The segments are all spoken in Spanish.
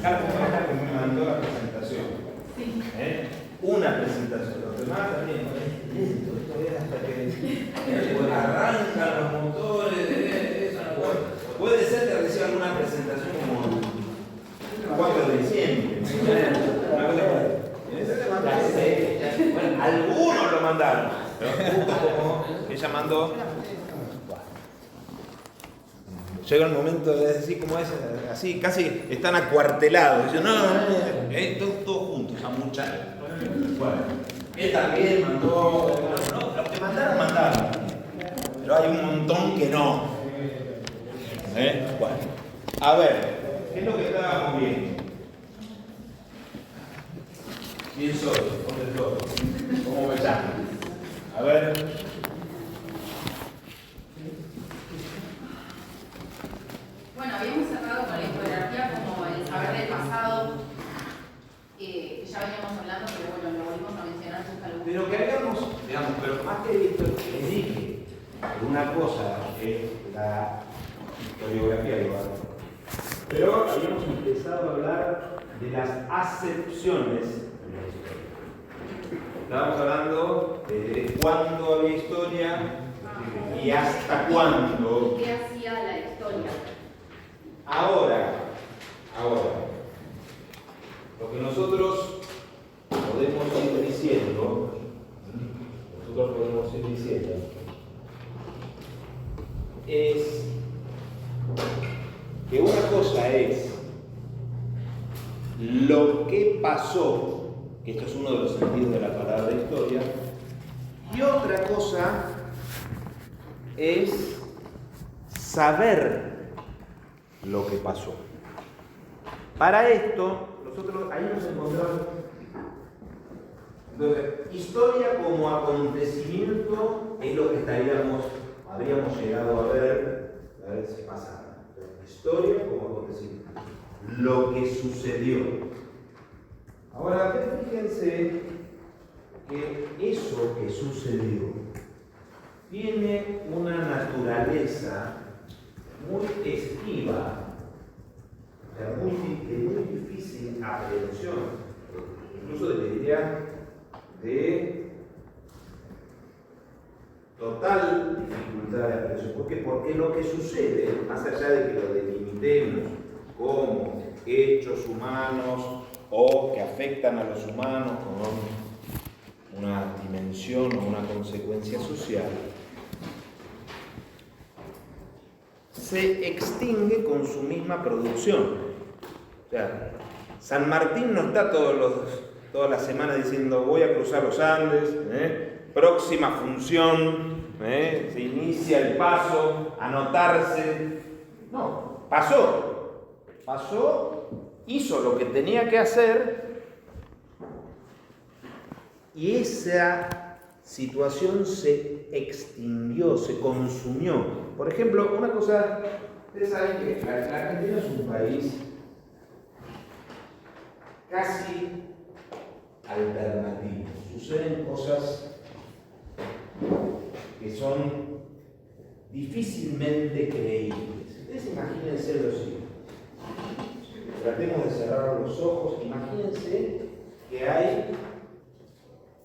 Acá la compañera que me mandó la presentación. Sí. Una presentación. Los demás también. Lento, esto es hasta que arrancan los motores. Puede ser que reciba alguna presentación como el 4 de diciembre. Bueno, algunos lo mandaron. Pero justo como ella mandó. Llega el momento de decir como es, así, casi están acuartelados. Dicen, todos juntos, a muchachos. Bueno, él también mandó, no, los que mandaron. Pero hay un montón que no. Bueno, a ver, ¿qué es lo que estábamos viendo? ¿Quién soy? ¿Dónde estoy? ¿Cómo me llamo? A ver. Bueno, habíamos cerrado con la historiografía como el saber del pasado, que ya veníamos hablando, pero bueno, lo volvimos a mencionar justo algún. Pero que hagamos, digamos, pero más que esto, les dije, una cosa es la historiografía igual. Pero habíamos empezado a hablar de las acepciones de la historia. Estábamos hablando de cuándo había historia y hasta cuándo. ¿Qué hacía la historia? Ahora, lo que nosotros podemos ir diciendo, es que una cosa es lo que pasó, que esto es uno de los sentidos de la palabra historia, y otra cosa es saber lo que pasó. Para esto, nosotros ahí nos encontramos. Entonces, historia como acontecimiento es lo que habríamos llegado a ver la vez pasada. Historia como acontecimiento. Lo que sucedió. Ahora, fíjense que eso que sucedió tiene una naturaleza muy esquiva, o sea, muy difícil aprehensión, incluso diría de total dificultad de aprehensión. ¿Por qué? Porque lo que sucede, más allá de que lo delimitemos como hechos humanos o que afectan a los humanos con una dimensión o una consecuencia social, se extingue con su misma producción. O sea, San Martín no está todas las semanas diciendo voy a cruzar los Andes, próxima función, se inicia el paso, anotarse. No, pasó, hizo lo que tenía que hacer y esa situación se extinguió, se consumió. Por ejemplo, una cosa, ustedes saben que la Argentina es un país casi alternativo. Suceden cosas que son difícilmente creíbles. Ustedes imagínense lo siguiente. Tratemos de cerrar los ojos. Imagínense que hay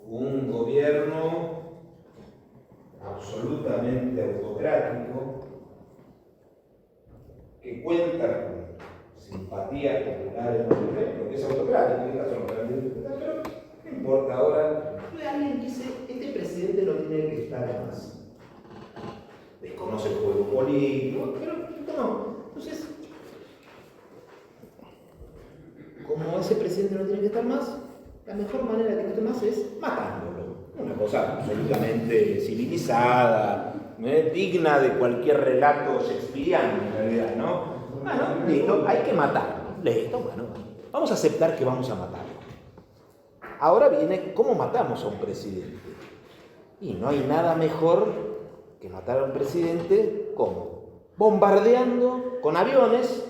un gobierno absolutamente autocrático que cuenta con simpatías populares, porque es autocrático, pero no importa. Ahora, alguien dice, este presidente no tiene que estar más. Desconoce el juego político, pero no. Entonces, como ese presidente no tiene que estar más, la mejor manera de que no esté más es matándolo. Una cosa absolutamente civilizada, digna de cualquier relato shakespeariano en realidad, ¿no? Bueno, listo, hay que matarlo. Listo, bueno, vamos a aceptar que vamos a matarlo. Ahora viene, ¿cómo matamos a un presidente? Y no hay nada mejor que matar a un presidente, ¿cómo? Bombardeando con aviones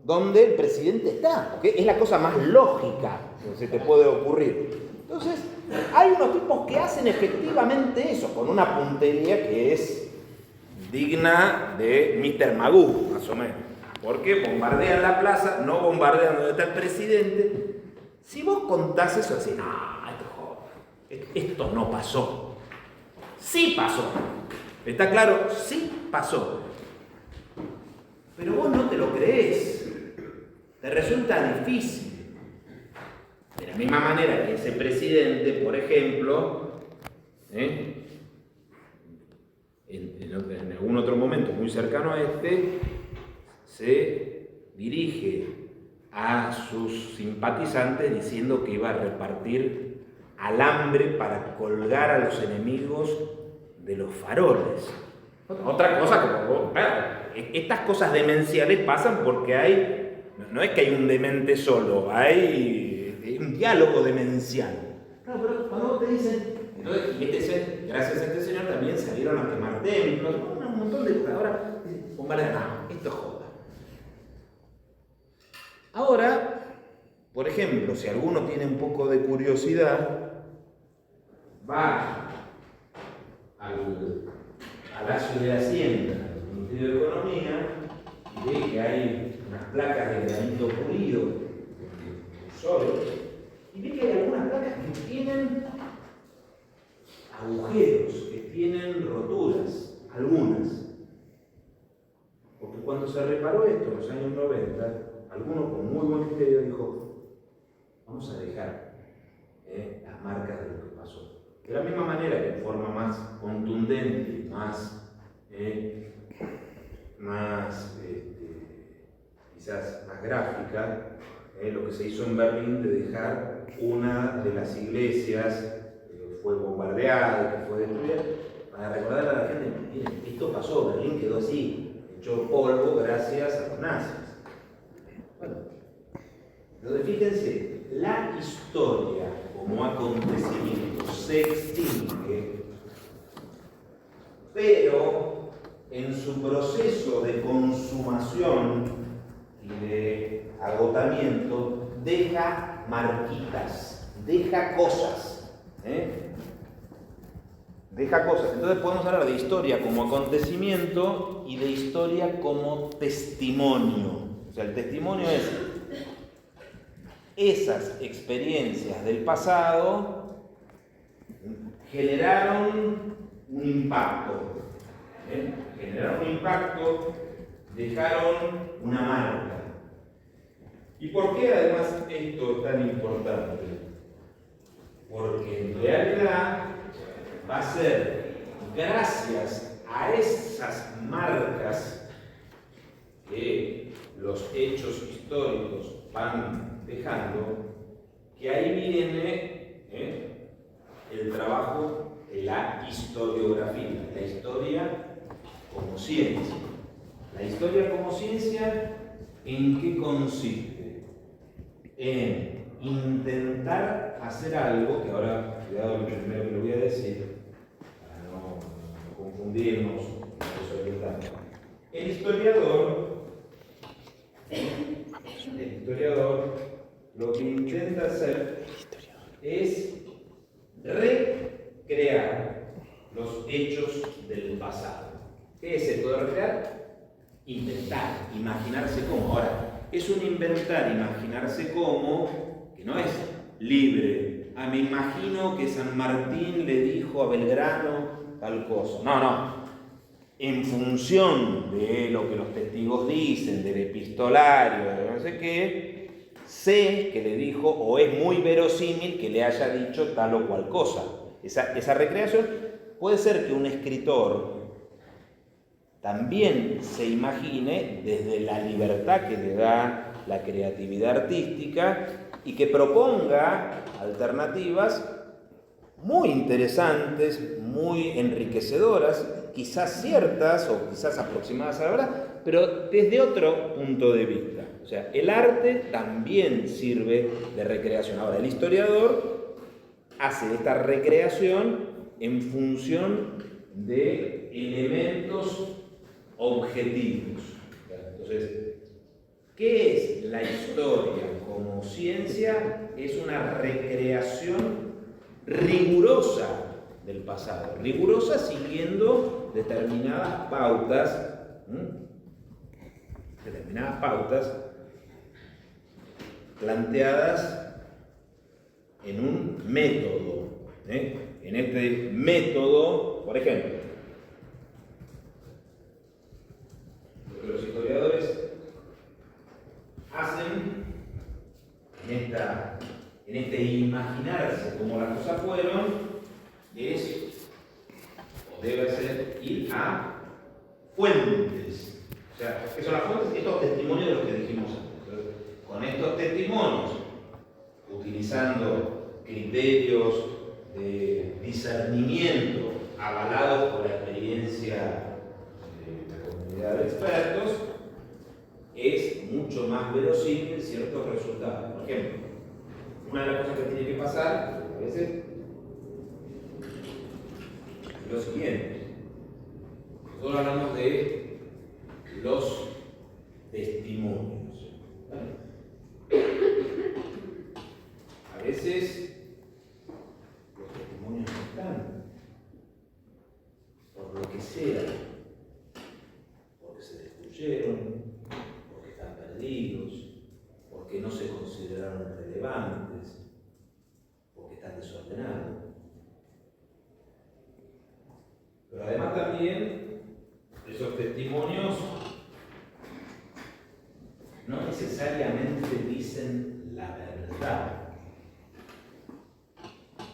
donde el presidente está, porque es la cosa más lógica que se te puede ocurrir. Entonces, hay unos tipos que hacen efectivamente eso, con una puntería que es digna de Mr. Magoo, más o menos. Porque bombardean la plaza, no bombardean donde está el presidente. Si vos contás eso así, no, esto no pasó. Sí pasó. ¿Está claro? Sí pasó. Pero vos no te lo creés. Te resulta difícil. De la misma manera que ese presidente, por ejemplo, en algún otro momento muy cercano a este, se dirige a sus simpatizantes diciendo que iba a repartir alambre para colgar a los enemigos de los faroles. Otra cosa como, claro, estas cosas demenciales pasan porque no es que hay un demente solo, hay un diálogo demencial. Claro, pero cuando vos te dicen, entonces, gracias a este señor también salieron a quemar templos, un montón de cosas. Ahora, bombardean, no, esto es joda. Ahora, por ejemplo, si alguno tiene un poco de curiosidad, va al Palacio de Hacienda, al Ministerio de Economía, y ve que hay unas placas de granito pulido, sólido, y ve que hay algunas placas que tienen agujeros, que tienen roturas, algunas. Porque cuando se reparó esto en los años 90, alguno con muy buen criterio dijo, vamos a dejar las marcas de lo que pasó. De la misma manera que en forma más contundente, quizás más gráfica, lo que se hizo en Berlín de dejar una de las iglesias que fue bombardeada, que fue destruida, para recordar a la gente, miren, esto pasó, Berlín quedó así, hecho polvo gracias a los nazis. Bueno, entonces fíjense, la historia como acontecimiento se extingue, pero en su proceso de consumación y de agotamiento deja marquitas, deja cosas. Deja cosas. Entonces podemos hablar de historia como acontecimiento y de historia como testimonio. O sea, el testimonio es esas experiencias del pasado generaron un impacto. Generaron un impacto, dejaron una marca. ¿Y por qué además esto es tan importante? Porque en realidad va a ser gracias a esas marcas que los hechos históricos van dejando, que ahí viene el trabajo de la historiografía, la historia como ciencia. La historia como ciencia, ¿en qué consiste? En intentar hacer algo, que ahora, cuidado lo primero que le voy a decir, para no confundirnos, el historiador lo que intenta hacer es recrear los hechos del pasado. ¿Qué es esto de recrear? Inventar, imaginarse cómo. Ahora, es un inventar, imaginarse cómo, que no es libre. Me imagino que San Martín le dijo a Belgrano tal cosa. No. En función de lo que los testigos dicen, del epistolario, de no sé qué, sé que le dijo, o es muy verosímil que le haya dicho tal o cual cosa. Esa recreación puede ser que un escritor también se imagine desde la libertad que le da la creatividad artística y que proponga alternativas muy interesantes, muy enriquecedoras, quizás ciertas o quizás aproximadas a la verdad, pero desde otro punto de vista. O sea, el arte también sirve de recreación. Ahora, el historiador hace esta recreación en función de elementos objetivos. Entonces, ¿qué es la historia como ciencia? Es una recreación rigurosa del pasado, rigurosa siguiendo determinadas pautas determinadas pautas planteadas en un método. En este método, por ejemplo, lo que los historiadores hacen en este imaginarse cómo las cosas fueron es, o debe ser, ir a fuentes. O sea, ¿qué son las fuentes? Estos testimonios de los que dijimos antes. Entonces, con estos testimonios, utilizando criterios de discernimiento avalados por la experiencia de la comunidad de expertos, es mucho más verosímil ciertos resultados. Por ejemplo, una de las cosas que tiene que pasar a veces es lo siguiente. Nosotros hablamos de los testimonios. A veces los testimonios no están, por lo que sea, porque se destruyeron, porque están perdidos, porque no se consideraron relevantes, porque están desordenados. Pero además también esos testimonios no necesariamente dicen la verdad.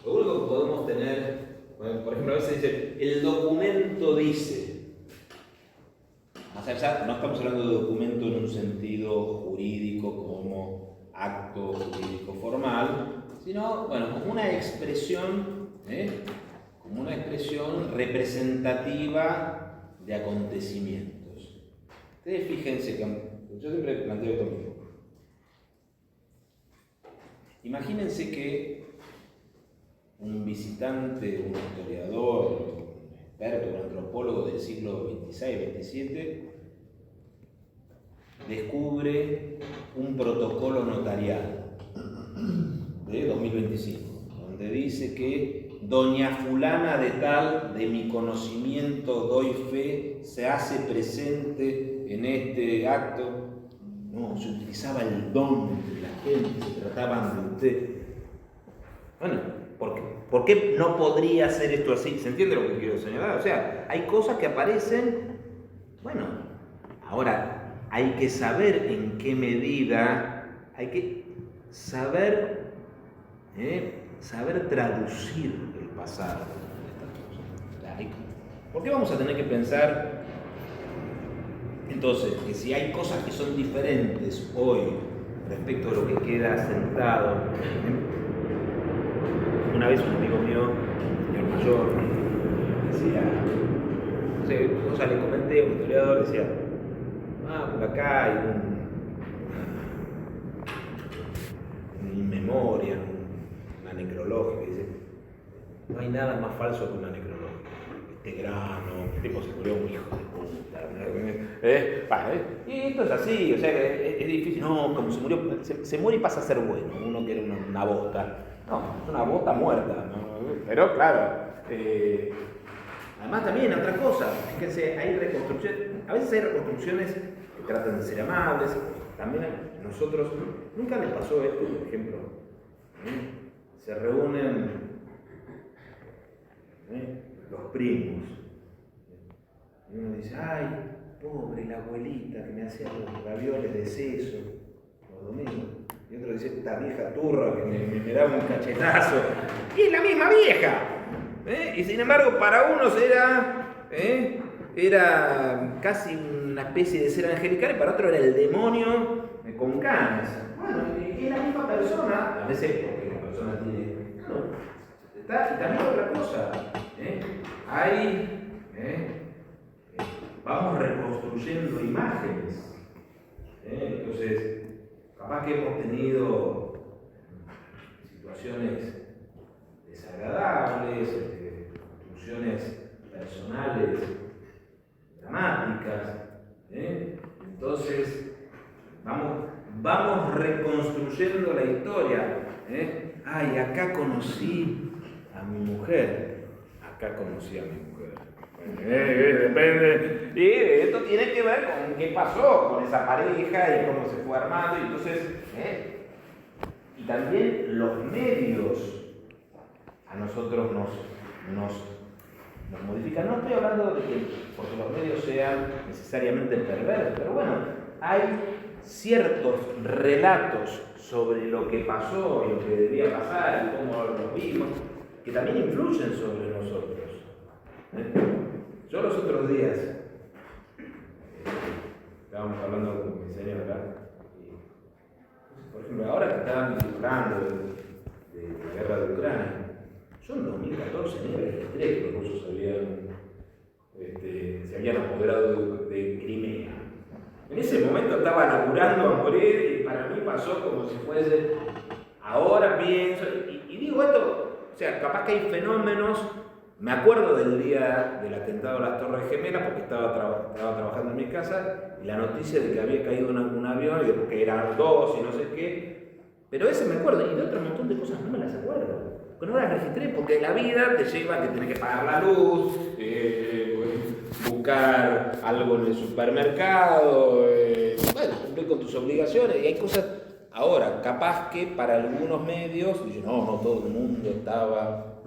Lo único que podemos tener, bueno, por ejemplo, a veces dice, el documento dice. O sea, no estamos hablando de documento en un sentido jurídico como acto jurídico formal, sino, bueno, como una expresión, como una expresión representativa de acontecimientos. Ustedes fíjense que yo siempre planteo esto mismo. Imagínense que un visitante, un historiador, un experto, un antropólogo del siglo XVI-XVII descubre un protocolo notarial de 2025, donde dice que doña fulana de tal, de mi conocimiento doy fe, se hace presente en este acto. No, se utilizaba el don de la gente, se trataban de usted. Bueno, ¿por qué no podría ser esto así? ¿Se entiende lo que quiero señalar? O sea, hay cosas que aparecen, bueno, ahora hay que saber en qué medida, hay que saber traducir el pasado de estas cosas. ¿Por qué vamos a tener que pensar entonces que si hay cosas que son diferentes hoy respecto a lo que queda sentado? Una vez un amigo mío, señor mayor, decía, no sé qué cosa le comenté a un historiador, decía, por acá hay un memoria, una necrológica, y dice, no hay nada más falso que una necrológica. Este grano, este tipo se murió un hijo de puta. Y esto es así, o sea, es difícil, no, como se murió, se muere y pasa a ser bueno, uno que era una bosta. No, es una bosta muerta, ¿no? Pero claro, además también otra cosa, fíjense, hay reconstrucciones, a veces hay reconstrucciones que tratan de ser amables, también nosotros, nunca les pasó esto, por ejemplo, se reúnen los primos, y uno dice, ay, pobre la abuelita que me hacía los ravioles de seso los domingos. Y otro dice, esta vieja turra que me daba un cachetazo. Y es la misma vieja. Y sin embargo, para unos era casi una especie de ser angelical y para otro era el demonio con canas. Bueno, es la misma persona. A veces porque la persona tiene... No, también otra cosa. Vamos reconstruyendo imágenes. Entonces... Capaz que hemos tenido situaciones desagradables, construcciones personales dramáticas. Entonces, vamos reconstruyendo la historia. Ay, acá conocí a mi mujer. Acá conocí a mi mujer. Depende. Y esto tiene que ver con qué pasó con esa pareja y cómo se fue armando. Y entonces, y también los medios a nosotros nos modifican. No estoy hablando de que porque los medios sean necesariamente perversos, pero bueno, hay ciertos relatos sobre lo que pasó y lo que debía pasar y cómo lo vimos, que también influyen sobre nosotros. Yo los otros días estábamos hablando con mi señora, y, por ejemplo, ahora que estaban hablando de la guerra de Ucrania, yo en 2014 ni me registré que los rusos se habían apoderado de Crimea. En ese momento estaba laburando a morir y para mí pasó como si fuese, ahora pienso, y digo esto, o sea, capaz que hay fenómenos. Me acuerdo del día del atentado a las Torres Gemelas porque estaba trabajando en mi casa y la noticia de que había caído un avión y de que eran dos y no sé qué. Pero ese me acuerdo y de otro montón de cosas no me las acuerdo. Porque no las registré porque la vida te lleva a que tenés que pagar la luz, buscar algo en el supermercado, cumplir con tus obligaciones y hay cosas. Ahora, capaz que para algunos medios, dicen, no todo el mundo estaba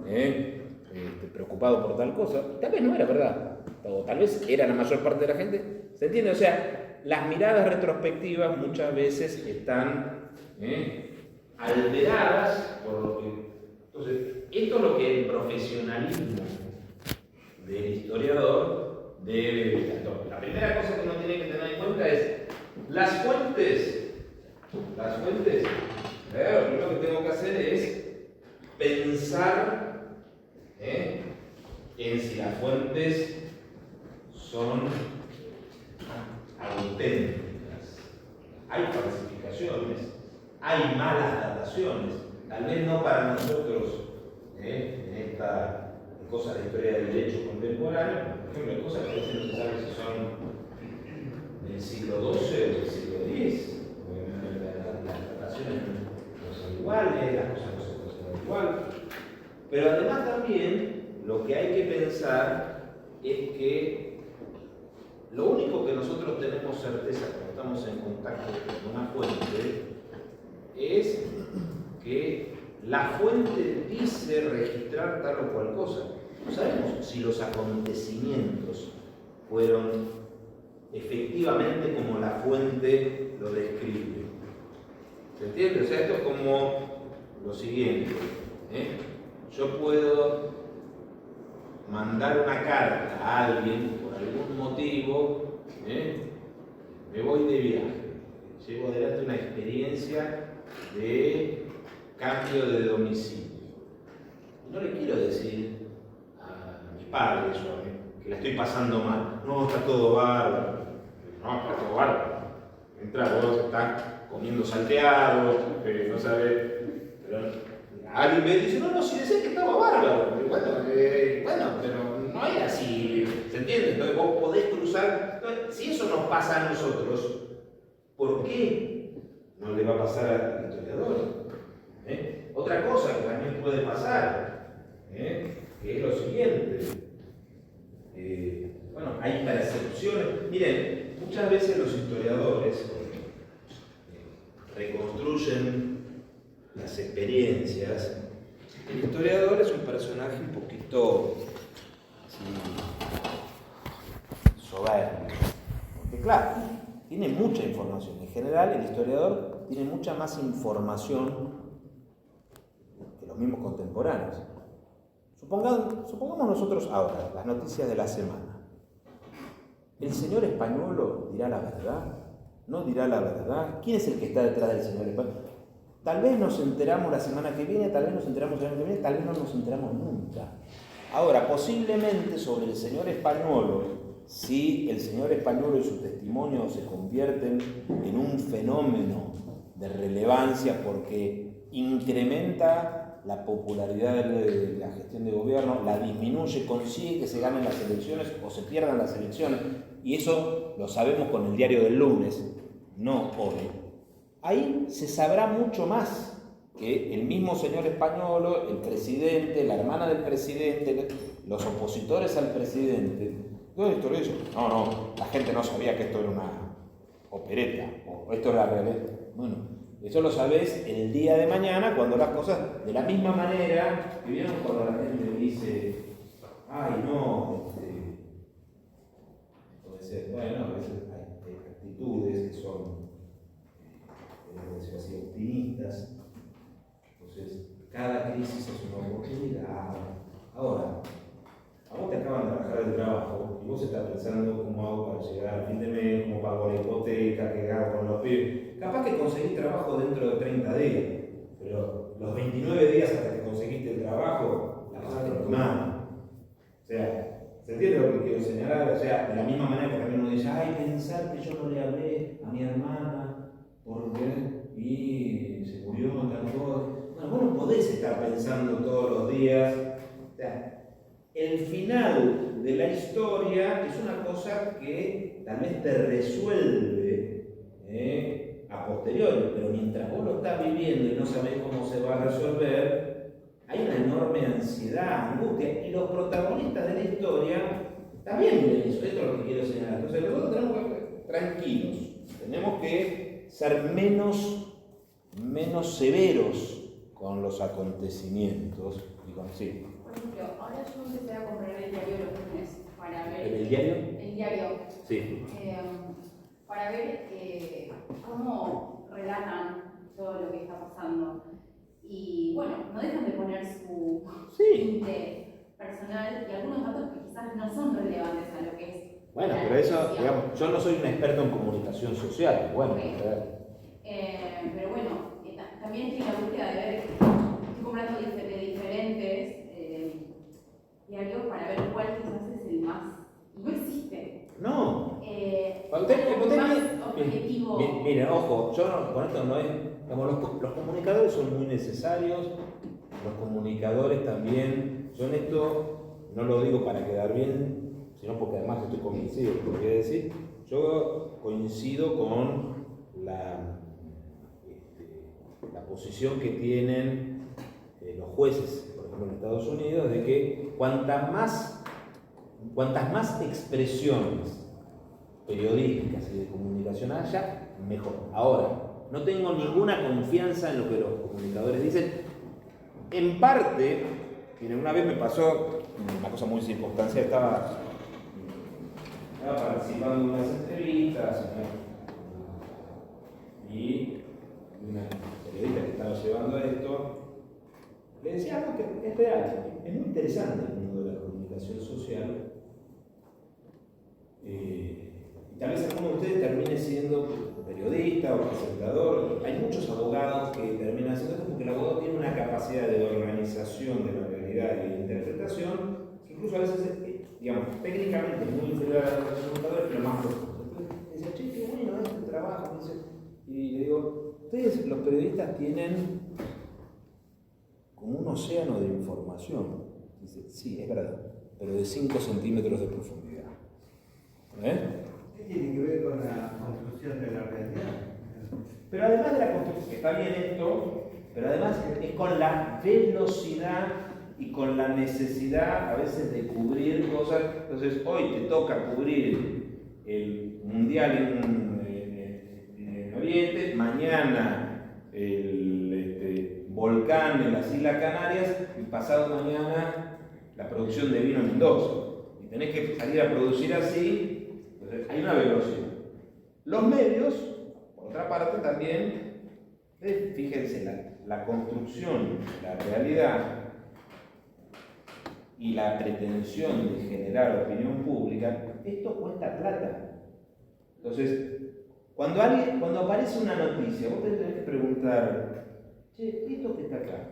preocupado por tal cosa, tal vez no era verdad, o tal vez era la mayor parte de la gente, ¿se entiende? O sea, las miradas retrospectivas muchas veces están alteradas por lo que... Entonces, esto es lo que el profesionalismo del historiador debe evitar. La primera cosa que uno tiene que tener en cuenta es las fuentes. Lo primero que tengo que hacer es pensar en si las fuentes son auténticas. Hay falsificaciones, hay malas dataciones, tal vez no para nosotros en esta cosa de historia del derecho contemporáneo, por ejemplo, hay cosas que a veces no se sabe si son del siglo XII o del siglo X, las dataciones no son iguales, las cosas no se conservan igual. Pero además también lo que hay que pensar es que lo único que nosotros tenemos certeza cuando estamos en contacto con una fuente es que la fuente dice registrar tal o cual cosa. No sabemos si los acontecimientos fueron efectivamente como la fuente lo describe. ¿Se entiende? O sea, esto es como lo siguiente. Yo puedo mandar una carta a alguien por algún motivo, me voy de viaje, llevo adelante una experiencia de cambio de domicilio. Y no le quiero decir a mis padres o a mí que la estoy pasando mal. No, está todo bárbaro. No, está todo bárbaro. Entra vos, estás comiendo salteado, no sabes. Alguien me dice, no, si decía que estaba bárbaro. Bueno, pero no es así, ¿se entiende? Entonces vos podés cruzar. Entonces, si eso nos pasa a nosotros, ¿por qué no le va a pasar al historiador? Otra cosa que también puede pasar, que es lo siguiente. Hay percepciones. Miren, muchas veces los historiadores reconstruyen las experiencias. El historiador es un personaje un poquito soberbio, porque claro, tiene mucha información. En general, el historiador tiene mucha más información que los mismos contemporáneos. Supongamos nosotros ahora las noticias de la semana. ¿El señor Españolo dirá la verdad? ¿No dirá la verdad? ¿Quién es el que está detrás del señor Españolo? Tal vez nos enteramos la semana que viene, tal vez nos enteramos el año que viene, tal vez no nos enteramos nunca. Ahora, posiblemente sobre el señor Españolo, si el señor Españolo y su testimonio se convierten en un fenómeno de relevancia porque incrementa la popularidad de la gestión de gobierno, la disminuye, consigue que se ganen las elecciones o se pierdan las elecciones, y eso lo sabemos con el diario del lunes, no hoy. Ahí se sabrá mucho más que el mismo señor Españolo, el presidente, la hermana del presidente, los opositores al presidente, ¿dónde esto lo hizo? No, la gente no sabía que esto era una opereta, o esto era realidad. Bueno, eso lo sabés el día de mañana cuando las cosas, de la misma manera que vieron cuando la gente dice, ay no, puede ser, bueno, a veces hay actitudes que son, podemos decir así, optimistas. Entonces, cada crisis es una oportunidad. Ahora, a vos te acaban de bajar del trabajo y vos estás pensando cómo hago para llegar al fin de mes, cómo pago la hipoteca, qué hago con los pibes. Capaz que conseguís trabajo dentro de 30 días, pero los 29 días hasta que conseguiste el trabajo, la pasaste mal. O sea, ¿se entiende lo que quiero señalar? O sea, de la misma manera que también uno dice, ay, pensar que yo no le hablé a mi hermana porque y se murió tal cosa. Bueno, vos no podés estar pensando todos los días. O sea, el final de la historia es una cosa que tal vez te resuelve a posteriori, pero mientras vos lo estás viviendo y no sabés cómo se va a resolver, hay una enorme ansiedad, angustia, y los protagonistas de la historia también viven eso. Esto es lo que quiero señalar. Entonces nosotros tenemos que estar tranquilos, tenemos que ser menos severos con los acontecimientos y con sí. Por ejemplo, ahora yo empecé a comprar el diario los lunes para ver... ¿El diario? El diario. Sí. Para ver cómo relatan todo lo que está pasando. Y bueno, no dejan de poner su tinte personal y algunos datos que quizás no son relevantes a lo que es. Bueno, pero eso, digamos, yo no soy un experto en comunicación social. Bueno, okay. Pero bueno, también estoy en la búsqueda de ver, estoy comprando de diferentes diarios para ver cuál quizás es el más. Y no existe. No. Objetivo. Miren, ojo, yo con esto no es. Los comunicadores son muy necesarios, los comunicadores también. Yo en esto no lo digo para quedar bien, sino porque además estoy convencido de lo que voy a decir. Yo coincido con la posición que tienen los jueces, por ejemplo en Estados Unidos, de que cuantas más expresiones periodísticas y de comunicación haya, mejor. Ahora, no tengo ninguna confianza en lo que los comunicadores dicen. En parte, miren, una vez me pasó una cosa muy circunstancial, estaba participando en unas entrevistas y una periodista que estaba llevando esto le decía algo que es real, es muy interesante el mundo de la comunicación social. Y tal vez alguno de ustedes termine siendo periodista o presentador. Hay muchos abogados que terminan haciendo esto porque el abogado tiene una capacidad de organización de la realidad y de interpretación que incluso a veces, digamos, técnicamente es muy inferior a los comunicadores, pero más profundo. Entonces, decía, che, qué bueno este trabajo. Y le digo, ustedes los periodistas tienen como un océano de información. Dice, sí, es verdad, pero de 5 centímetros de profundidad. ¿Qué tiene que ver con la construcción de la realidad? Pero además de la construcción, que está bien esto, pero además es con la velocidad y con la necesidad a veces de cubrir cosas. Entonces hoy te toca cubrir el Mundial en Oriente, mañana el volcán en las Islas Canarias y pasado mañana la producción de vino en Mendoza. Y tenés que salir a producir así. Entonces, hay una velocidad. Los medios, por otra parte, también, fíjense, la construcción, la realidad y la pretensión de generar opinión pública, esto cuesta plata. Entonces, cuando aparece una noticia, vos tenés que preguntar, che, ¿esto que está acá?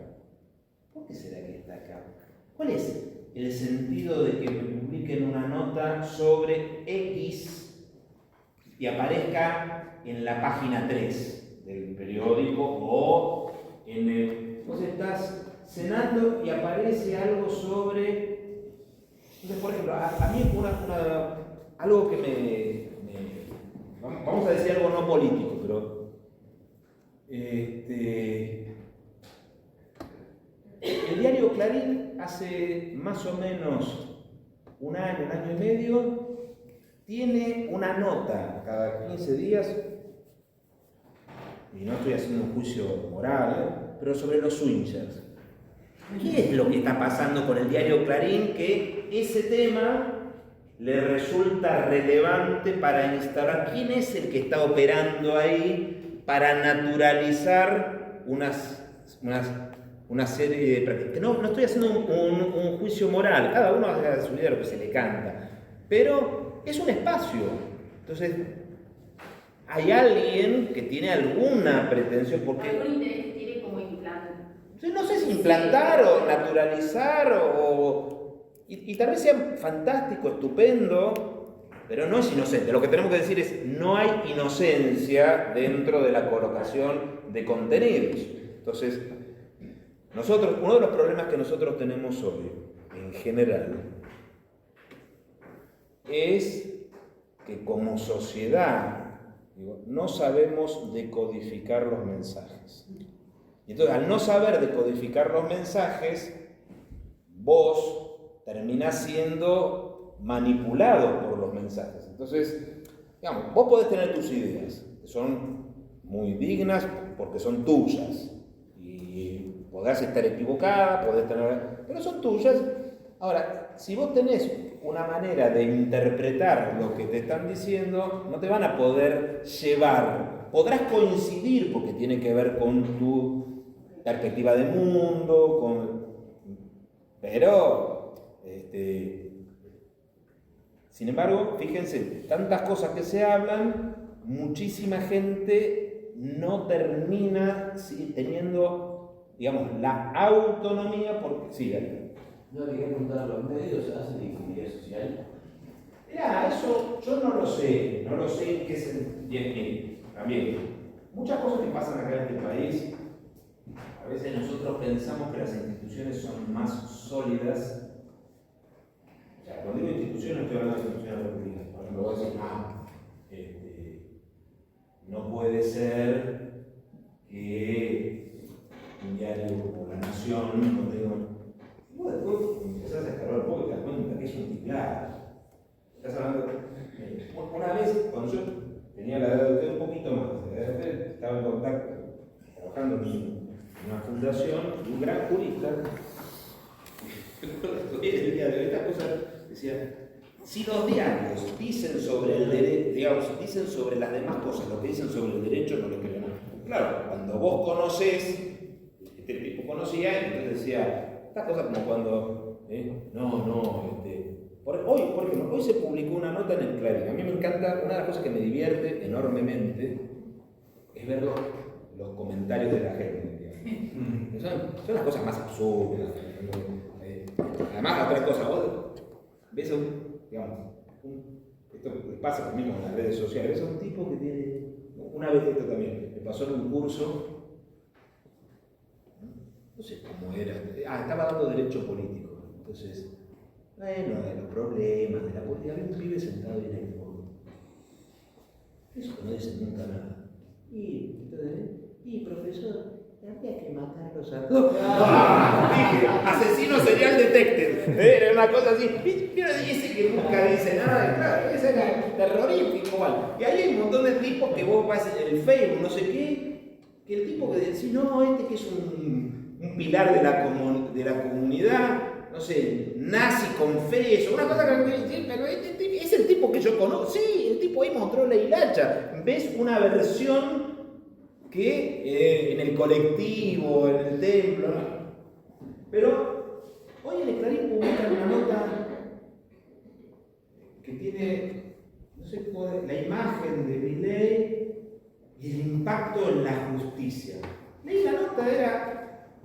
¿Por qué será que está acá? ¿Cuál es el sentido de que me publiquen una nota sobre X y aparezca en la página 3 del periódico o en el... Vos estás cenando y aparece algo sobre... Entonces, por ejemplo, a mí algo que me... Vamos a decir algo no político, pero... El diario Clarín hace más o menos un año y medio, tiene una nota cada 15 días, y no estoy haciendo un juicio moral, pero sobre los swingers. ¿Qué es lo que está pasando con el diario Clarín que ese tema le resulta relevante para instalar? ¿Quién es el que está operando ahí para naturalizar una serie de prácticas? No estoy haciendo un juicio moral, cada uno hace a su vida lo que se le canta, pero es un espacio. Entonces, hay alguien que tiene alguna pretensión, porque algún interés que tiene como implantar. No sé si implantar o naturalizar y tal vez sea fantástico, estupendo, pero no es inocente. Lo que tenemos que decir es, no hay inocencia dentro de la colocación de contenidos. Entonces, uno de los problemas que nosotros tenemos hoy, en general, es que como sociedad no sabemos decodificar los mensajes. Y entonces, al no saber decodificar los mensajes, vos terminás siendo manipulado por los mensajes. Entonces, digamos, vos podés tener tus ideas, que son muy dignas porque son tuyas. Y podés estar equivocada, pero son tuyas. Ahora, si vos tenés una manera de interpretar lo que te están diciendo, no te van a poder llevar. Podrás coincidir porque tiene que ver con tu perspectiva de mundo, pero sin embargo, fíjense, tantas cosas que se hablan, muchísima gente no termina teniendo, digamos, la autonomía porque sí. No hay que preguntar, ¿los medios hacen ingeniería social? Mirá, eso yo no lo sé en qué sentido. También, muchas cosas que pasan acá en este país, a veces nosotros pensamos que las instituciones son más sólidas. O sea, cuando digo instituciones, estoy hablando de instituciones republicanas. Por ejemplo, vos decís, no puede ser que un diario como La Nación no tenga. Vos después empezás a escarbar un poco y te das cuenta que es un teclado. Estás hablando. Una vez, cuando yo tenía la edad de usted, un poquito más, estaba en contacto, trabajando en una fundación, un gran jurista, el día de hoy, estas cosas, decía, si los diarios dicen sobre el derecho, digamos, dicen sobre las demás cosas, lo que dicen sobre el derecho no lo creen. Claro, cuando vos conocés, este tipo conocía, y entonces decía, estas cosas como cuando, hoy, por ejemplo, hoy se publicó una nota en el Clarín. A mí me encanta, una de las cosas que me divierte enormemente es ver los comentarios de la gente. Son las cosas más absurdas. Además, otra cosa, vos ves esto pasa también con las redes sociales, ves a un tipo que tiene, una vez esto también, me pasó en un curso, no sé cómo era, estaba dando derecho político, entonces, de los problemas, de la política, había un pibe sentado ahí en el fondo. Eso que no dicen nunca nada. Y profesor, había que matarlos a todos. Dije, asesino serial detected. Era una cosa así. Pero dice que nunca dice nada. Claro, ese era terrorífico. Y ahí hay un montón de tipos que vos vas en el Facebook, no sé qué, que el tipo que dice, no, que es un pilar de la comunidad, no sé, nazi confeso, una cosa que pero es el tipo que yo conozco. Sí, el tipo ahí mostró la hilacha. Ves una versión que en el colectivo, en el templo, ¿no? Pero hoy en el Clarín publican una nota que tiene, no sé, la imagen de Milei y el impacto en la justicia. Leí la nota,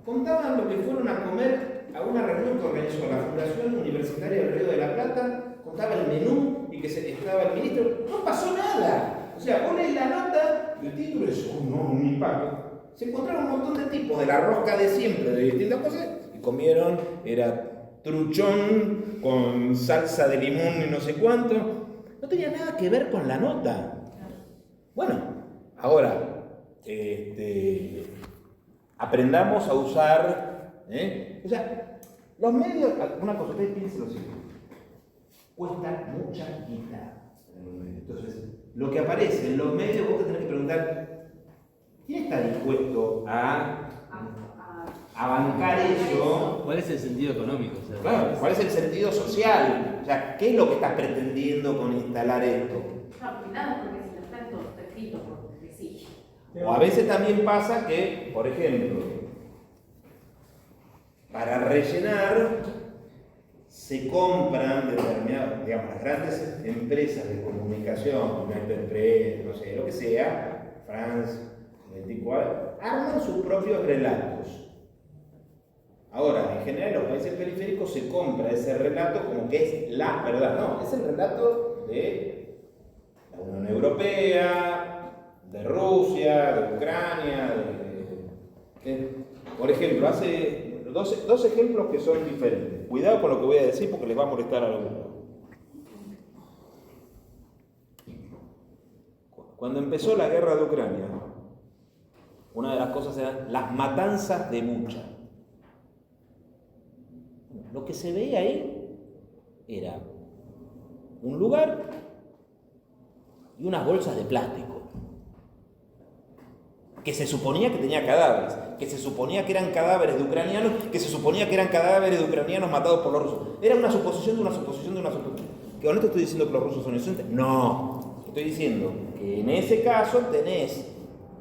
contaban lo que fueron a comer a una reunión que organizó la Fundación Universitaria del Río de la Plata, contaba el menú y que estaba el ministro, no pasó nada. O sea, vos lees la nota, el título es un impacto. Se encontraron un montón de tipos de la rosca de siempre, de distintas cosas, y comieron, era truchón con salsa de limón y no sé cuánto. No tenía nada que ver con la nota. Bueno, ahora, aprendamos a usar, o sea, los medios, una cosa, ustedes piensen lo siguiente. cuesta mucha guita. Entonces, lo que aparece en los medios, vos te tenés que preguntar, ¿quién está dispuesto a bancar eso? ¿Cuál es el sentido económico? O sea, Claro, ¿cuál es el sentido social? O sea, ¿qué es lo que estás pretendiendo con instalar esto? No, porque nada, porque si no está todo escrito, porque sí. O a veces también pasa que, por ejemplo, para rellenar se compran determinadas, digamos, las grandes empresas de comunicación, United Press, no sé, lo que sea, France 24, arman sus propios relatos. Ahora, en general en los países periféricos se compra ese relato como que es la verdad. No, es el relato de la Unión Europea, de Rusia, de Ucrania, por ejemplo, hace dos ejemplos que son diferentes. Cuidado con lo que voy a decir porque les va a molestar a algunos. Cuando empezó la guerra de Ucrania, una de las cosas eran las matanzas de Bucha. Lo que se veía ahí era un lugar y unas bolsas de plástico que se suponía que tenía cadáveres, que se suponía que eran cadáveres de ucranianos, que se suponía que eran cadáveres de ucranianos matados por los rusos. Era una suposición de una suposición de una suposición. ¿Que con esto estoy diciendo que los rusos son inocentes? No, estoy diciendo que en ese caso tenés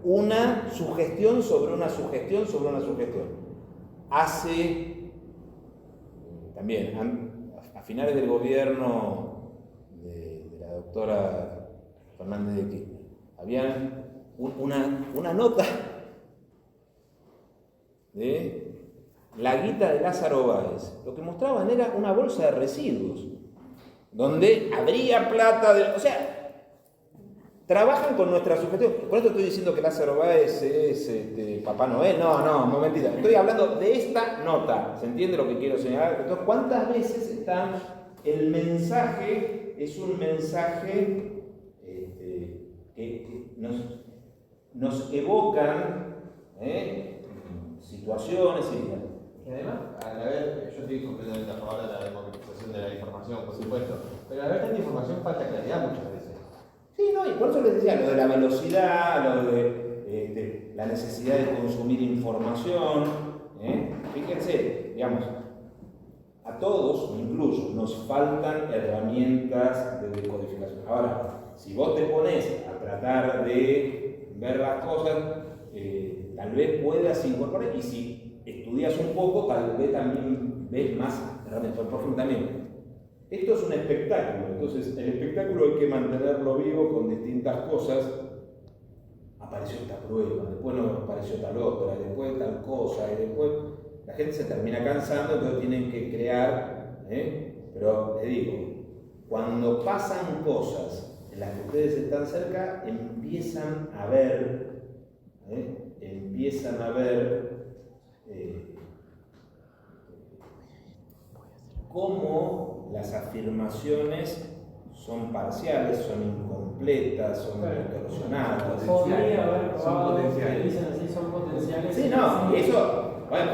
una sugestión sobre una sugestión sobre una sugestión. Hace también, a finales del gobierno de la doctora Fernández de Kirchner, había una nota de la guita de Lázaro Báez. Lo que mostraban era una bolsa de residuos, donde habría plata, o sea, trabajan con nuestra sugestión. Por esto estoy diciendo que Lázaro Báez es Papá Noel. No, momentita. Estoy hablando de esta nota. ¿Se entiende lo que quiero señalar? Entonces, ¿cuántas veces está el mensaje? Es un mensaje que nos evocan situaciones y además, al haber, yo estoy completamente a favor de la democratización de la información, por supuesto, pero al haber tanta información falta claridad muchas veces. Sí, no, y por eso les decía lo de la velocidad, lo de la necesidad de consumir información. Fíjense, digamos, a todos, incluso, nos faltan herramientas de decodificación. Ahora, si vos te pones a tratar de ver las cosas, tal vez puedas incorporar, y si estudias un poco, tal vez también ves más herramientas. Por ejemplo, también, esto es un espectáculo, entonces el espectáculo hay que mantenerlo vivo con distintas cosas. Apareció esta prueba, después no apareció tal otra, después tal cosa, y después la gente se termina cansando, entonces tienen que crear, pero les digo, cuando pasan cosas en las que ustedes están cerca, empiezan a ver cómo las afirmaciones son parciales, son incompletas, son distorsionadas. Son potenciales. Dicen así, son potenciales. Sí, no, eso, bueno,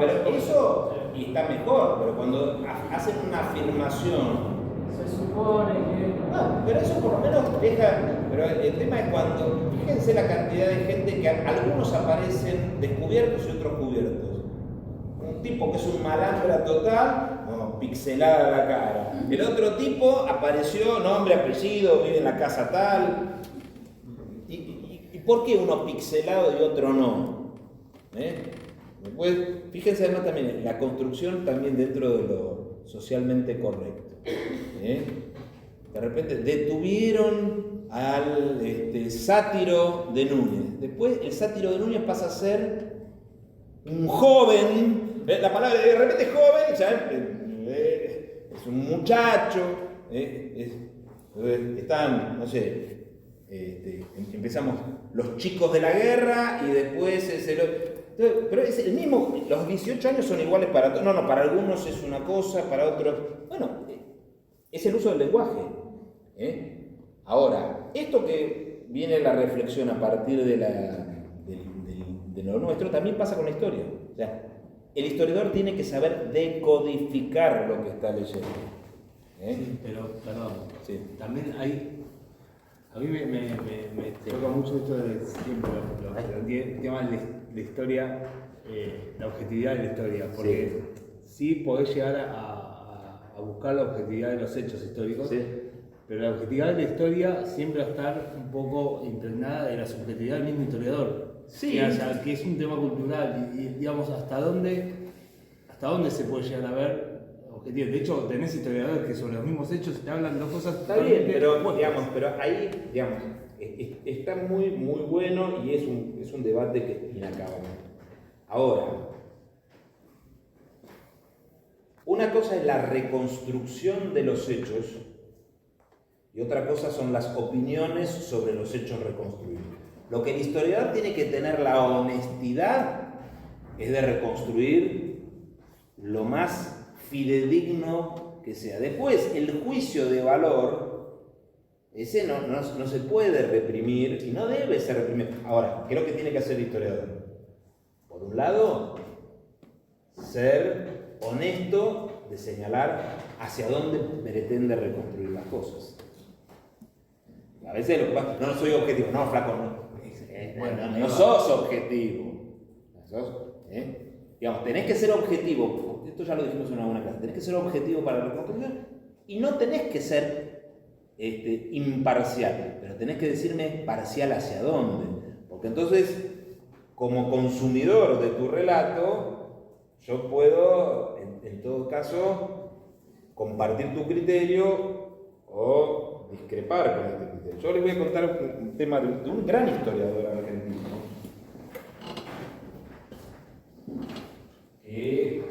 pero eso y está mejor, pero cuando hacen una afirmación. Se supone que. No, pero eso por lo menos deja. Pero el tema es cuando, fíjense la cantidad de gente que algunos aparecen descubiertos y otros cubiertos. Un tipo que es un malandra total, pixelada la cara. El otro tipo apareció, nombre, apellido, vive en la casa tal. ¿Y por qué uno pixelado y otro no? Después, fíjense además también en la construcción también dentro de lo socialmente correcto. De repente detuvieron al sátiro de Núñez. Después el sátiro de Núñez pasa a ser un joven. La palabra de repente es joven, ya, es un muchacho. Están, no sé, empezamos los chicos de la guerra y después es pero es el mismo, los 18 años son iguales para todos. No, para algunos es una cosa, para otros. Bueno, es el uso del lenguaje. Ahora, esto que viene la reflexión a partir de lo nuestro, también pasa con la historia. O sea, el historiador tiene que saber decodificar lo que está leyendo. Sí, pero, perdón, Sí. también hay. A mí me toca mucho esto de siempre el tema de la historia, la objetividad de la historia, porque sí podés llegar a buscar la objetividad de los hechos históricos, pero la objetividad de la historia siempre va a estar un poco impregnada de la subjetividad del mismo historiador. Sí. Que es un tema cultural y digamos, ¿hasta dónde se puede llegar a ver? De hecho, tenés historiadores que sobre los mismos hechos te hablan de dos cosas. Está bien, pero ahí, está muy, muy bueno y es un debate que es inacabable. Ahora, una cosa es la reconstrucción de los hechos y otra cosa son las opiniones sobre los hechos reconstruidos. Lo que el historiador tiene que tener la honestidad es de reconstruir lo más fidedigno que sea. Después, el juicio de valor, ese no se puede reprimir y no debe ser reprimido. Ahora, ¿qué es lo que tiene que hacer el historiador? Por un lado, ser honesto de señalar hacia dónde pretende reconstruir las cosas. A veces lo que pasa, no soy objetivo, no, flaco, no sos objetivo. Digamos, tenés que ser objetivo. Esto ya lo dijimos en alguna clase, tenés que ser objetivo para la reconstrucción y no tenés que ser imparcial, pero tenés que decirme parcial hacia dónde, porque entonces, como consumidor de tu relato, yo puedo, en todo caso, compartir tu criterio o discrepar con este criterio. Yo les voy a contar un tema de un gran historiador argentino, que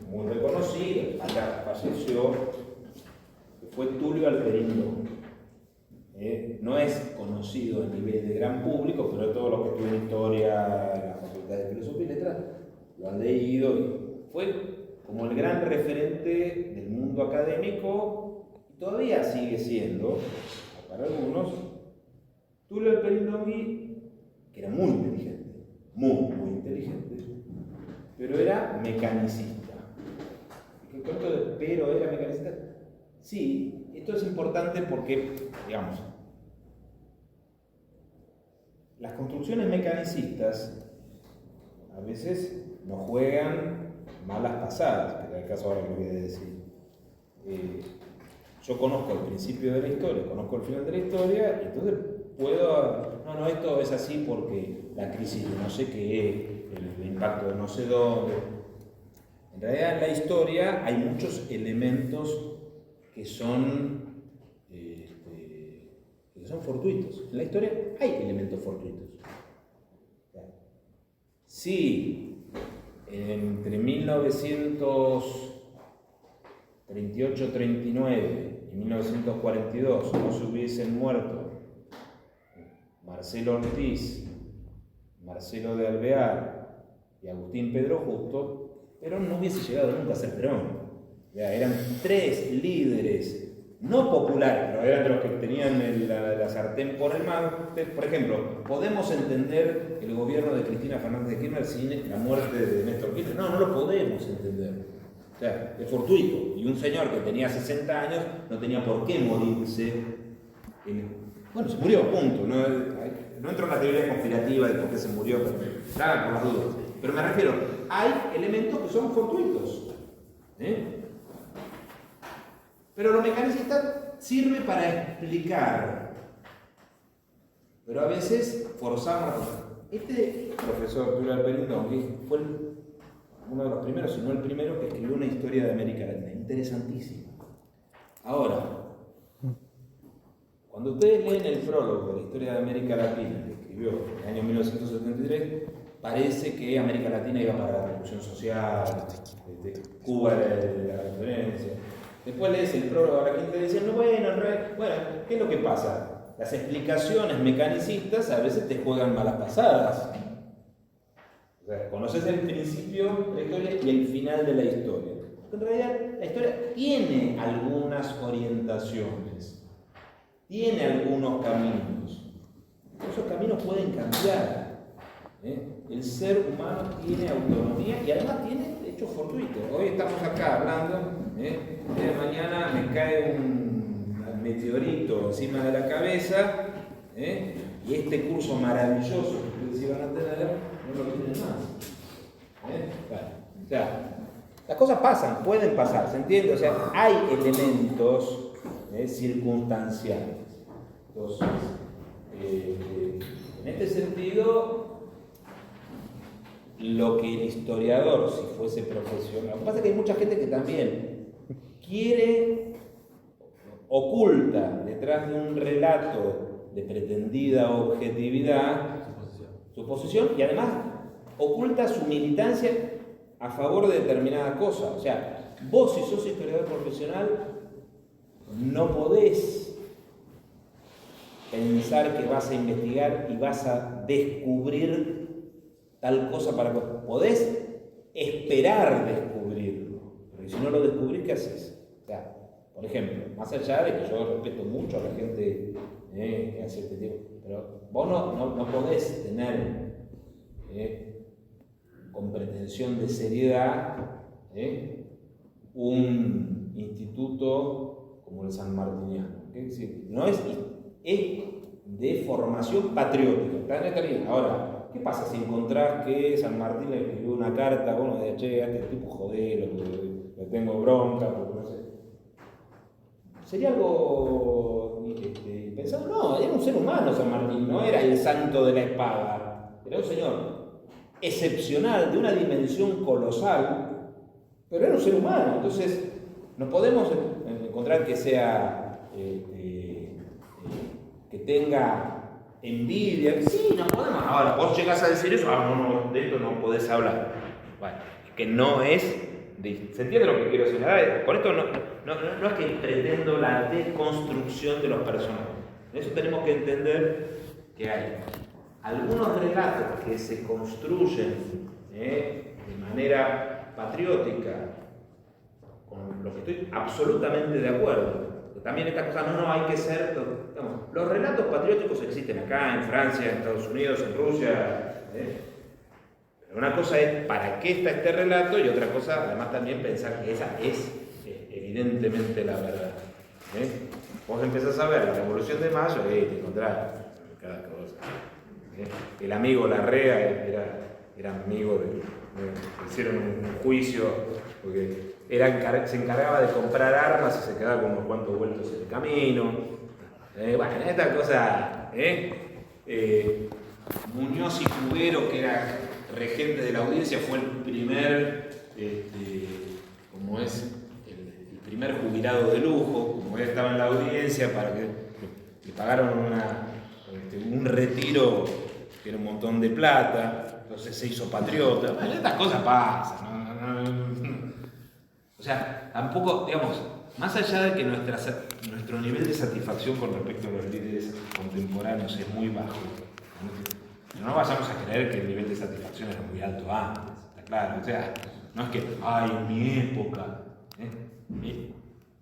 muy reconocido, ya falleció, que fue Tulio Alperindo. No es conocido a nivel de gran público, pero todos los que estudian historia en la Facultad de Filosofía y Letras lo han leído y fue como el gran referente del mundo académico y todavía sigue siendo, para algunos, Tulio Alperindo, que era muy inteligente, muy inteligente, pero era mecanicista. ¿Qué cuento de pero era mecanicista? Sí, esto es importante porque, digamos, las construcciones mecanicistas a veces nos juegan malas pasadas, que en el caso ahora que voy a decir. Yo conozco el principio de la historia, conozco el final de la historia, y entonces puedo, esto es así porque la crisis de no sé qué, el impacto de no sé dónde. En realidad en la historia hay muchos elementos que son fortuitos. En la historia hay elementos fortuitos. Si entre 1938-39 y 1942 no se hubiesen muerto Marcelo Ortiz, Marcelo de Alvear y Agustín Pedro Justo, Perón no hubiese llegado nunca a ser Perón. Eran tres líderes no populares, pero eran de los que tenían la sartén por el mango. Por ejemplo, ¿podemos entender el gobierno de Cristina Fernández de Kirchner sin la muerte de Néstor Kirchner? No lo podemos entender. O sea, es fortuito. Y un señor que tenía 60 años no tenía por qué morirse. Se murió, punto. No entro en la teoría conspirativa de por qué se murió, pero claro, por las dudas. Pero me refiero, hay elementos que son fortuitos. Pero lo mecanicista sirve para explicar. Pero a veces forzamos. Este profesor Tulio Alperindo fue uno de los primeros, si no el primero, que escribió una historia de América Latina. Interesantísima. Ahora, cuando ustedes leen el prólogo de la historia de América Latina, que escribió en el año 1973, parece que América Latina iba para la revolución social, Cuba era la referencia. Después lees el prólogo a la quinta y dicen, bueno, ¿qué es lo que pasa? Las explicaciones mecanicistas a veces te juegan malas pasadas. O sea, conoces el principio de la historia y el final de la historia. Porque en realidad la historia tiene algunas orientaciones, tiene algunos caminos. Esos caminos pueden cambiar. El ser humano tiene autonomía y además tiene hechos fortuitos. Hoy estamos acá hablando, de mañana me cae un meteorito encima de la cabeza, y este curso maravilloso que ustedes iban a tener, no lo tienen más. Bueno, o sea, las cosas pasan, pueden pasar, ¿se entiende? O sea, hay elementos circunstanciales. Entonces, en este sentido, lo que el historiador, si fuese profesional, lo que pasa es que hay mucha gente que también quiere, oculta detrás de un relato de pretendida objetividad su posición y además oculta su militancia a favor de determinada cosa. O sea, vos si sos historiador profesional no podés pensar que vas a investigar y vas a descubrir tal cosa para que podés esperar descubrirlo, porque si no lo descubrís, ¿qué haces? O sea, por ejemplo, más allá de que yo respeto mucho a la gente que hace este tipo, pero vos no podés tener con pretensión de seriedad un instituto como el sanmartiniano. ¿Qué decir? No es de formación patriótica. ¿Está en esta línea? Ahora, ¿qué pasa si encontrás que San Martín le escribió una carta, bueno, de che, a este tipo jodelo, le tengo bronca, porque no sé? ¿Sería algo pensado? No, era un ser humano San Martín, no era el santo de la espada. Era un señor excepcional, de una dimensión colosal, pero era un ser humano. Entonces, no podemos encontrar que sea, que tenga envidia. Sí, no podemos. Ahora, vos llegás a decir eso, no, de esto no podés hablar. Bueno, es que no es. ¿Se entiende lo que quiero señalar? Con esto no es que pretendo la desconstrucción de los personajes. En eso tenemos que entender que hay algunos relatos que se construyen de manera patriótica, con lo que estoy absolutamente de acuerdo. También estas cosas, hay que ser. Digamos, los relatos patrióticos existen acá, en Francia, en Estados Unidos, en Rusia. Pero una cosa es para qué está este relato y otra cosa, además, también pensar que esa es evidentemente la verdad. Vos empezás a ver la Revolución de Mayo y te encontrás cada cosa. El amigo Larrea era amigo hicieron un juicio porque se encargaba de comprar armas y se quedaba con unos cuantos vueltos en el camino. Bueno, esta cosa, Muñoz y Cubero, que era regente de la audiencia, fue el primer, el primer jubilado de lujo, como él estaba en la audiencia, para que le pagaron un retiro que era un montón de plata, entonces se hizo patriota. Bueno, estas cosas pasan, O sea, tampoco, digamos, más allá de que nuestro nivel de satisfacción con respecto a los líderes contemporáneos es muy bajo, no vayamos a creer que el nivel de satisfacción era muy alto antes, está claro. O sea, no es que, en mi época.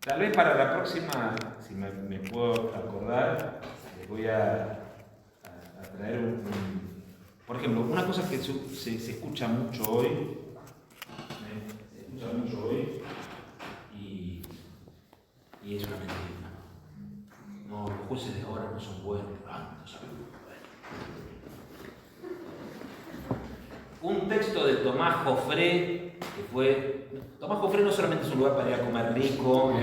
Tal vez para la próxima, si me puedo acordar, les voy a traer por ejemplo, una cosa que se escucha mucho hoy, y es una mentira. No, los jueces de ahora no son buenos, no son buenos. Un texto de Tomás Joffre, que fue... Tomás Joffre no solamente es un lugar para ir a comer rico,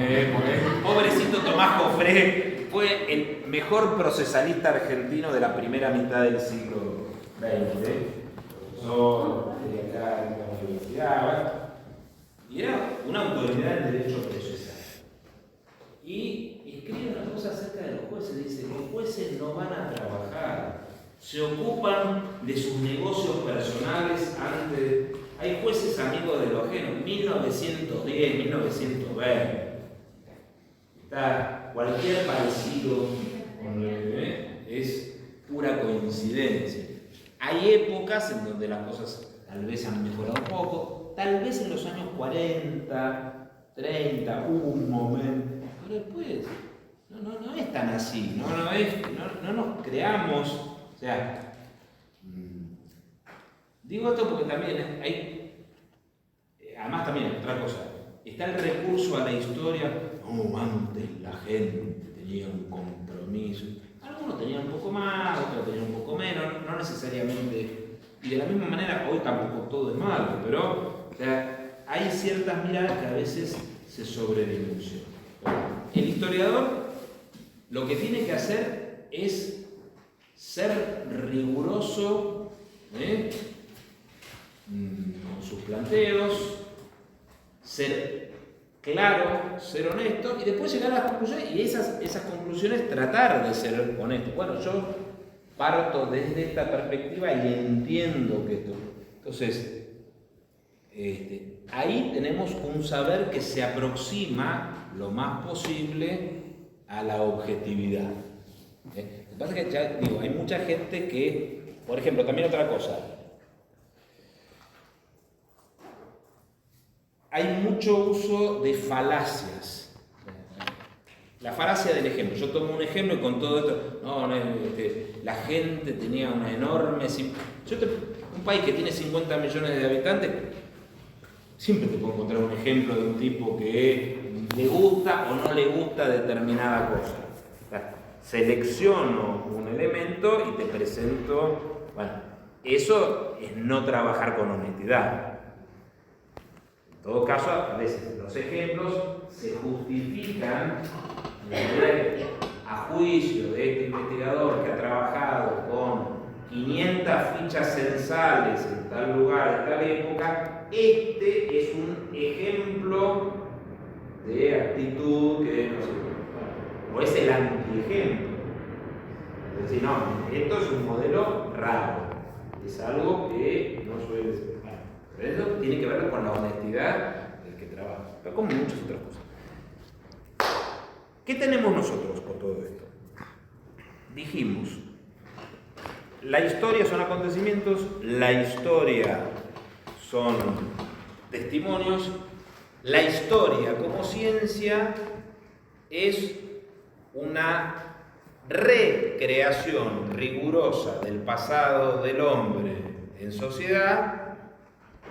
pobrecito Tomás Joffre, fue el mejor procesalista argentino de la primera mitad del siglo XX, profesor de acá en la universidad, y era una autoridad en derecho procesal. Y escribe una cosa acerca de los jueces, dice, los jueces no van a trabajar, se ocupan de sus negocios personales antes. Hay jueces amigos de lo ajeno, 1910, 1920. Está cualquier parecido con es pura coincidencia. Hay épocas en donde las cosas tal vez han mejorado un poco, tal vez en los años 40, 30, hubo un momento, pero después no es tan así, no nos creamos. O sea, Digo esto porque también hay, además también otra cosa, está el recurso a la historia. No, antes la gente tenía un compromiso. Algunos tenían un poco más, otros tenían un poco menos, no necesariamente. Y de la misma manera, hoy tampoco todo es malo, pero o sea, hay ciertas miradas que a veces se sobredimensionan. El historiador lo que tiene que hacer es ser riguroso con sus planteos, ser claro, ser honesto y después llegar a las conclusiones y esas conclusiones tratar de ser honesto. Bueno, yo parto desde esta perspectiva y entiendo que esto. Entonces, ahí tenemos un saber que se aproxima lo más posible a la objetividad. Lo que pasa es que ya digo, hay mucha gente que, por ejemplo, también otra cosa. Hay mucho uso de falacias. La falacia del ejemplo. Yo tomo un ejemplo y con todo esto, la gente tenía una enorme... un país que tiene 50 millones de habitantes, siempre te puedo encontrar un ejemplo de un tipo que le gusta o no le gusta determinada cosa. O sea, selecciono un elemento y te presento... Bueno, eso es no trabajar con honestidad. En todo caso, a veces los ejemplos se justifican a juicio de este investigador que ha trabajado con 500 fichas censales en tal lugar, en tal época. Este es un ejemplo de actitud que no sé, o es el antiejemplo. Es decir, no, esto es un modelo raro, es algo que no suele ser. Pero eso tiene que ver con la honestidad del que trabaja, pero con muchas otras cosas. ¿Qué tenemos nosotros con todo esto? Dijimos, la historia son acontecimientos, la historia son testimonios, la historia como ciencia es una recreación rigurosa del pasado del hombre en sociedad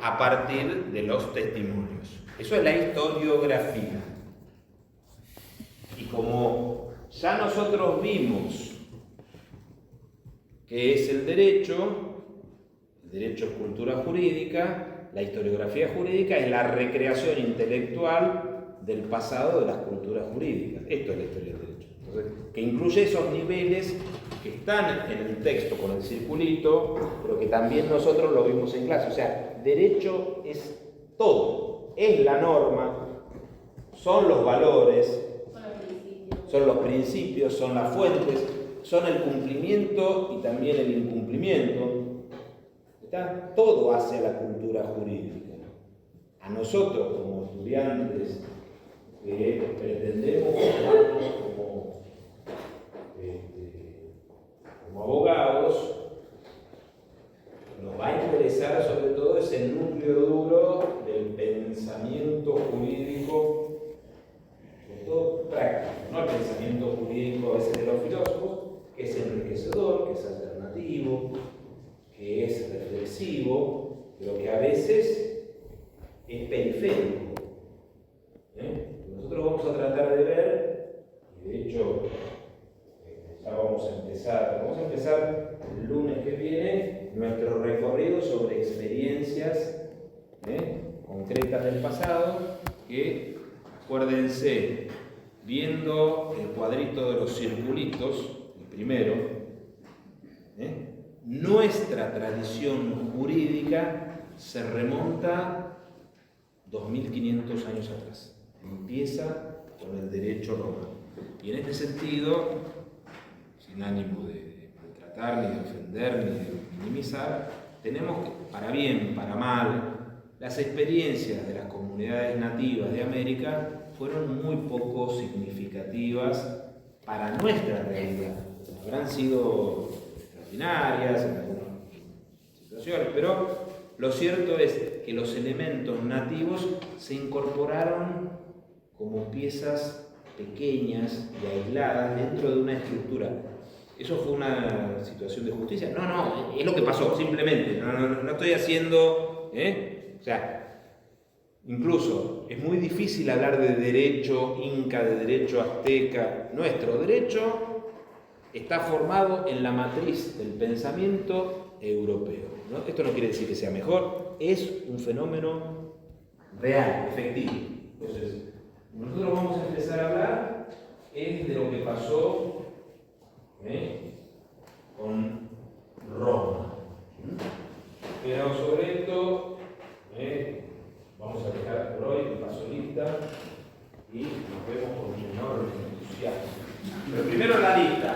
a partir de los testimonios. Eso es la historiografía. Y como ya nosotros vimos que es el derecho es cultura jurídica, la historiografía jurídica es la recreación intelectual del pasado de las culturas jurídicas. Esto es la historia del derecho. Entonces, que incluye esos niveles que están en el texto con el circulito, pero que también nosotros lo vimos en clase. O sea, derecho es todo, es la norma, son los valores, son los principios, son las fuentes, son el cumplimiento y también el incumplimiento. ¿Está? Todo hace a la cultura jurídica. A nosotros como estudiantes que pretendemos formarnos como abogados, nos va a interesar sobre todo ese núcleo duro del pensamiento jurídico, sobre todo práctico, no el pensamiento jurídico a veces de los filósofos, que es enriquecedor, que es alternativo, que es reflexivo, pero que a veces es periférico. Nosotros vamos a tratar de ver, y de hecho ya vamos a empezar el lunes que viene nuestro recorrido sobre experiencias concretas del pasado, que acuérdense, viendo el cuadrito de los circulitos, el primero, nuestra tradición jurídica se remonta 2500 años atrás. Empieza con el derecho romano. Y en este sentido, sin ánimo de tratar, ni de ofender, ni de minimizar, tenemos que, para bien, para mal, las experiencias de las comunidades nativas de América fueron muy poco significativas para nuestra realidad. Habrán sido extraordinarias en algunas situaciones, pero lo cierto es que los elementos nativos se incorporaron como piezas pequeñas y aisladas dentro de una estructura ¿Eso fue una situación de justicia? No, es lo que pasó, simplemente. No estoy haciendo... O sea, incluso es muy difícil hablar de derecho inca, de derecho azteca. Nuestro derecho está formado en la matriz del pensamiento europeo, ¿no? Esto no quiere decir que sea mejor, es un fenómeno real, efectivo. Entonces, nosotros vamos a empezar a hablar es de lo que pasó con Roma. Pero sobre esto vamos a dejar por hoy el paso lista y nos vemos con un enorme entusiasmo. Pero primero la lista.